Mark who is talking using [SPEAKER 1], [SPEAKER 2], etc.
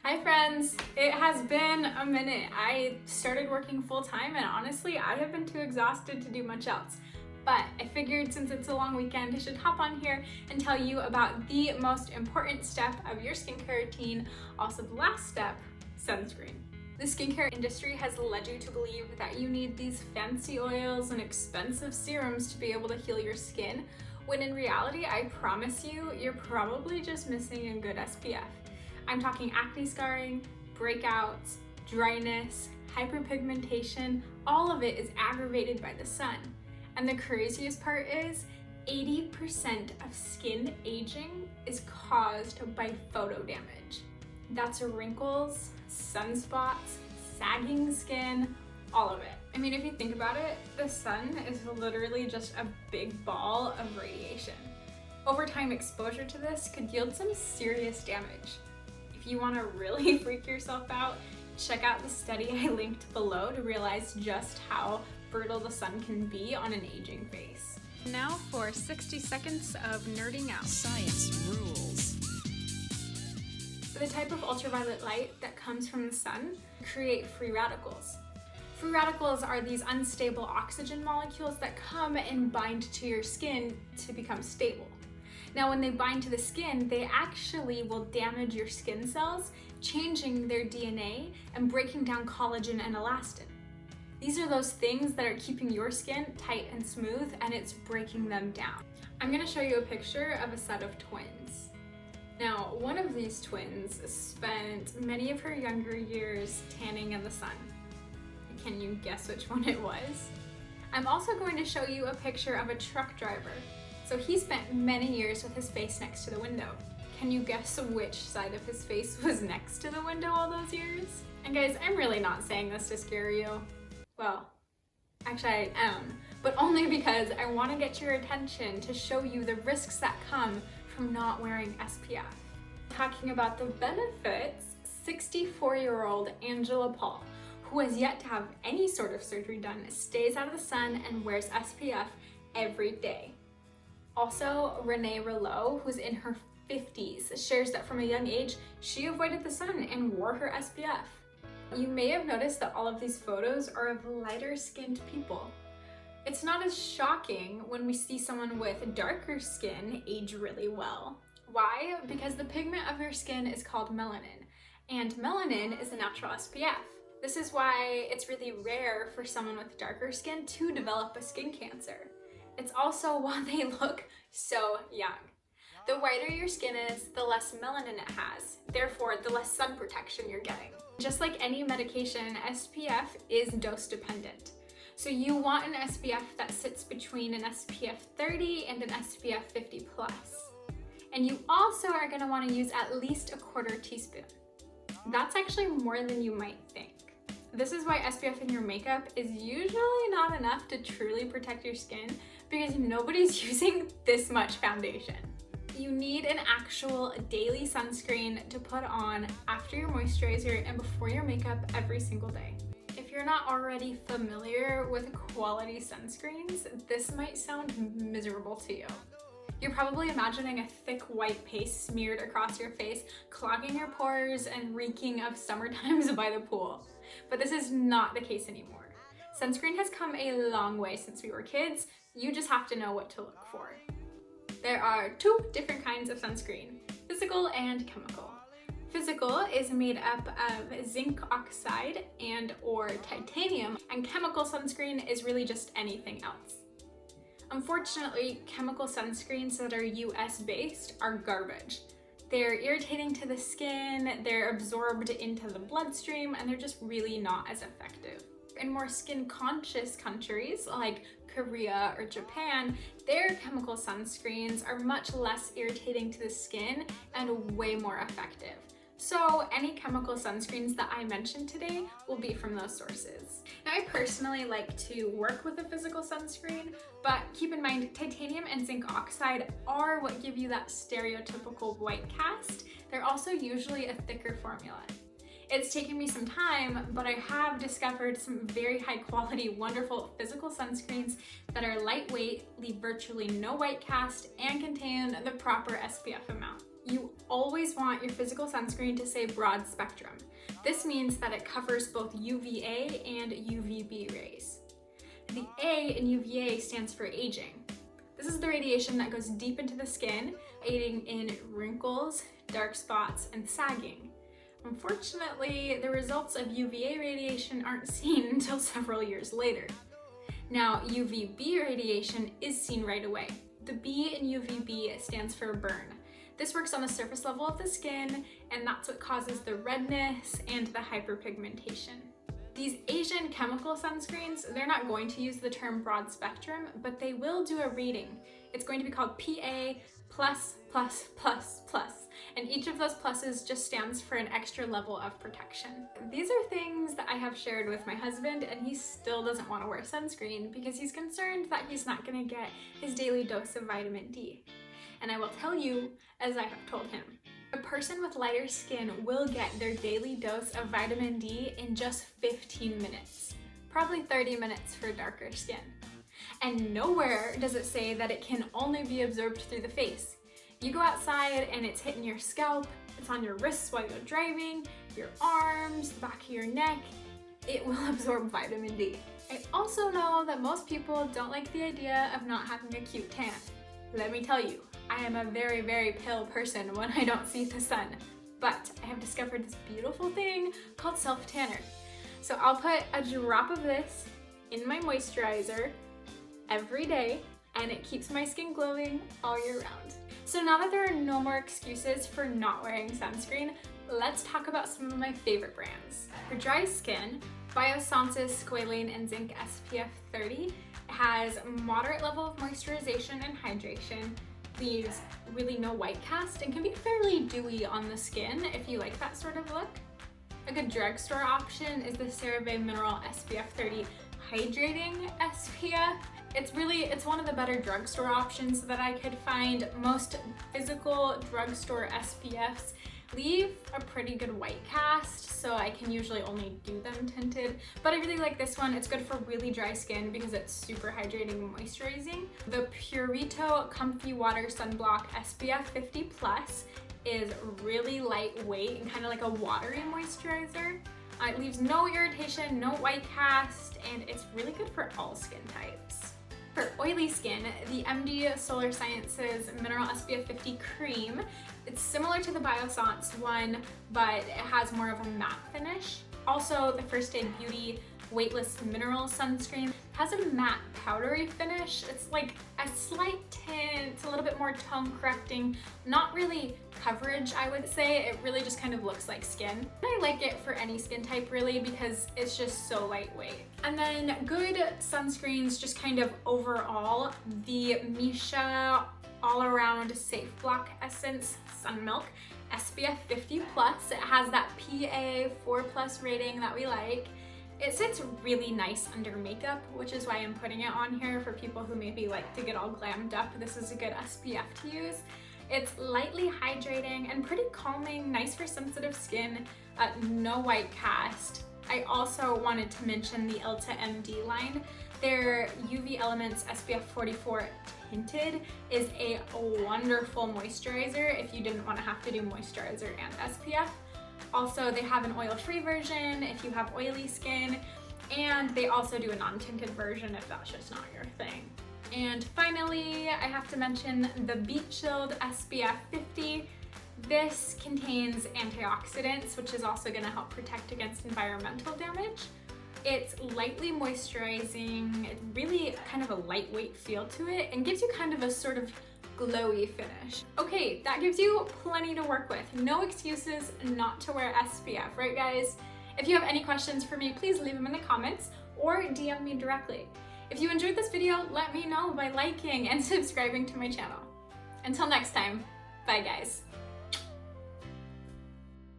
[SPEAKER 1] Hi friends! It has been a minute. I started working full-time and honestly I have been too exhausted to do much else. But I figured since it's a long weekend I should hop on here and tell you about the most important step of your skincare routine, also the last step, sunscreen. The skincare industry has led you to believe that you need these fancy oils and expensive serums to be able to heal your skin, when in reality I promise you, you're probably just missing a good SPF. I'm talking acne scarring, breakouts, dryness, hyperpigmentation, all of it is aggravated by the sun. And the craziest part is 80% of skin aging is caused by photo damage. That's wrinkles, sunspots, sagging skin, all of it. I mean, if you think about it, the sun is literally just a big ball of radiation. Over time, exposure to this could yield some serious damage. If you want to really freak yourself out, check out the study I linked below to realize just how brutal the sun can be on an aging face. Now for 60 seconds of nerding out.
[SPEAKER 2] Science rules.
[SPEAKER 1] The type of ultraviolet light that comes from the sun create free radicals. Free radicals are these unstable oxygen molecules that come and bind to your skin to become stable. Now, when they bind to the skin, they actually will damage your skin cells, changing their DNA and breaking down collagen and elastin. These are those things that are keeping your skin tight and smooth, and it's breaking them down. I'm gonna show you a picture of a set of twins. Now, one of these twins spent many of her younger years tanning in the sun. Can you guess which one it was? I'm also going to show you a picture of a truck driver. So he spent many years with his face next to the window. Can you guess which side of his face was next to the window all those years? And guys, I'm really not saying this to scare you. Well, actually I am, but only because I want to get your attention to show you the risks that come from not wearing SPF. Talking about the benefits, 64-year-old Angela Paul, who has yet to have any sort of surgery done, stays out of the sun and wears SPF every day. Also, Renee Rouleau, who's in her 50s, shares that from a young age, she avoided the sun and wore her SPF. You may have noticed that all of these photos are of lighter skinned people. It's not as shocking when we see someone with darker skin age really well. Why? Because the pigment of your skin is called melanin, and melanin is a natural SPF. This is why it's really rare for someone with darker skin to develop a skin cancer. It's also why they look so young. The whiter your skin is, the less melanin it has, therefore the less sun protection you're getting. Just like any medication, SPF is dose dependent. So you want an SPF that sits between an SPF 30 and an SPF 50 plus. And you also are going to want to use at least a 1/4 teaspoon. That's actually more than you might think. This is why SPF in your makeup is usually not enough to truly protect your skin, because nobody's using this much foundation. You need an actual daily sunscreen to put on after your moisturizer and before your makeup every single day. If you're not already familiar with quality sunscreens, this might sound miserable to you. You're probably imagining a thick white paste smeared across your face, clogging your pores and reeking of summer times by the pool. But this is not the case anymore. Sunscreen has come a long way since we were kids. You just have to know what to look for. There are 2 different kinds of sunscreen, physical and chemical. Physical is made up of zinc oxide and or titanium, and chemical sunscreen is really just anything else. Unfortunately, chemical sunscreens that are US based are garbage. They're irritating to the skin, they're absorbed into the bloodstream, and they're just really not as effective. In more skin-conscious countries like Korea or Japan, their chemical sunscreens are much less irritating to the skin and way more effective. So any chemical sunscreens that I mentioned today will be from those sources. Now, I personally like to work with a physical sunscreen, but keep in mind titanium and zinc oxide are what give you that stereotypical white cast. They're also usually a thicker formula. It's taken me some time, but I have discovered some very high quality, wonderful physical sunscreens that are lightweight, leave virtually no white cast, and contain the proper SPF amount. You always want your physical sunscreen to say broad spectrum. This means that it covers both UVA and UVB rays. The A in UVA stands for aging. This is the radiation that goes deep into the skin, aiding in wrinkles, dark spots, and sagging. Unfortunately, the results of UVA radiation aren't seen until several years later. Now, UVB radiation is seen right away. The B in UVB stands for burn. This works on the surface level of the skin, and that's what causes the redness and the hyperpigmentation. These Asian chemical sunscreens, they're not going to use the term broad spectrum, but they will do a rating. It's going to be called PA++++, and each of those pluses just stands for an extra level of protection. These are things that I have shared with my husband, and he still doesn't want to wear sunscreen because he's concerned that he's not going to get his daily dose of vitamin D. And I will tell you, as I have told him, a person with lighter skin will get their daily dose of vitamin D in just 15 minutes, probably 30 minutes for darker skin. And nowhere does it say that it can only be absorbed through the face. You go outside and it's hitting your scalp, it's on your wrists while you're driving, your arms, the back of your neck. It will absorb vitamin D. I also know that most people don't like the idea of not having a cute tan. Let me tell you, I am a very, very pale person when I don't see the sun, but I have discovered this beautiful thing called self-tanner. So I'll put a drop of this in my moisturizer every day, and it keeps my skin glowing all year round. So now that there are no more excuses for not wearing sunscreen, let's talk about some of my favorite brands. For dry skin, Biossance Squalane and Zinc SPF 30 has moderate level of moisturization and hydration, leaves really no white cast, and can be fairly dewy on the skin if you like that sort of look. A good drugstore option is the CeraVe Mineral SPF 30 Hydrating SPF. It's one of the better drugstore options that I could find. Most physical drugstore SPFs leave a pretty good white cast, so I can usually only do them tinted, but I really like this one. It's good for really dry skin because it's super hydrating and moisturizing. The Purito Comfy Water Sunblock SPF 50 Plus is really lightweight and kind of like a watery moisturizer. It leaves no irritation, no white cast, and it's really good for all skin types. For oily skin, the MD Solar Sciences Mineral SPF 50 Cream. It's similar to the Biossance one, but it has more of a matte finish. Also, the First Aid Beauty Weightless Mineral Sunscreen has a matte powdery finish. It's like a slight tint, it's a little bit more tone correcting, not really coverage, I would say. It really just kind of looks like skin. I like it for any skin type really because it's just so lightweight. And then good sunscreens, just kind of overall, the Misha All Around Safe Block Essence Sun Milk SPF 50 Plus. It has that PA 4+ rating that we like. It sits really nice under makeup, which is why I'm putting it on here for people who maybe like to get all glammed up. This is a good SPF to use. It's lightly hydrating and pretty calming, nice for sensitive skin, no white cast. I also wanted to mention the Ulta MD line. Their UV Elements SPF 44 Tinted is a wonderful moisturizer if you didn't want to have to do moisturizer and SPF. Also, they have an oil-free version if you have oily skin, and they also do a non-tinted version if that's just not your thing. And finally, I have to mention the Beet Shield SPF 50. This contains antioxidants, which is also going to help protect against environmental damage. It's lightly moisturizing, it's really kind of a lightweight feel to it, and gives you kind of a sort of glowy finish. Okay, that gives you plenty to work with. No excuses not to wear SPF, right guys? If you have any questions for me, please leave them in the comments or DM me directly. If you enjoyed this video, let me know by liking and subscribing to my channel. Until next time, bye guys.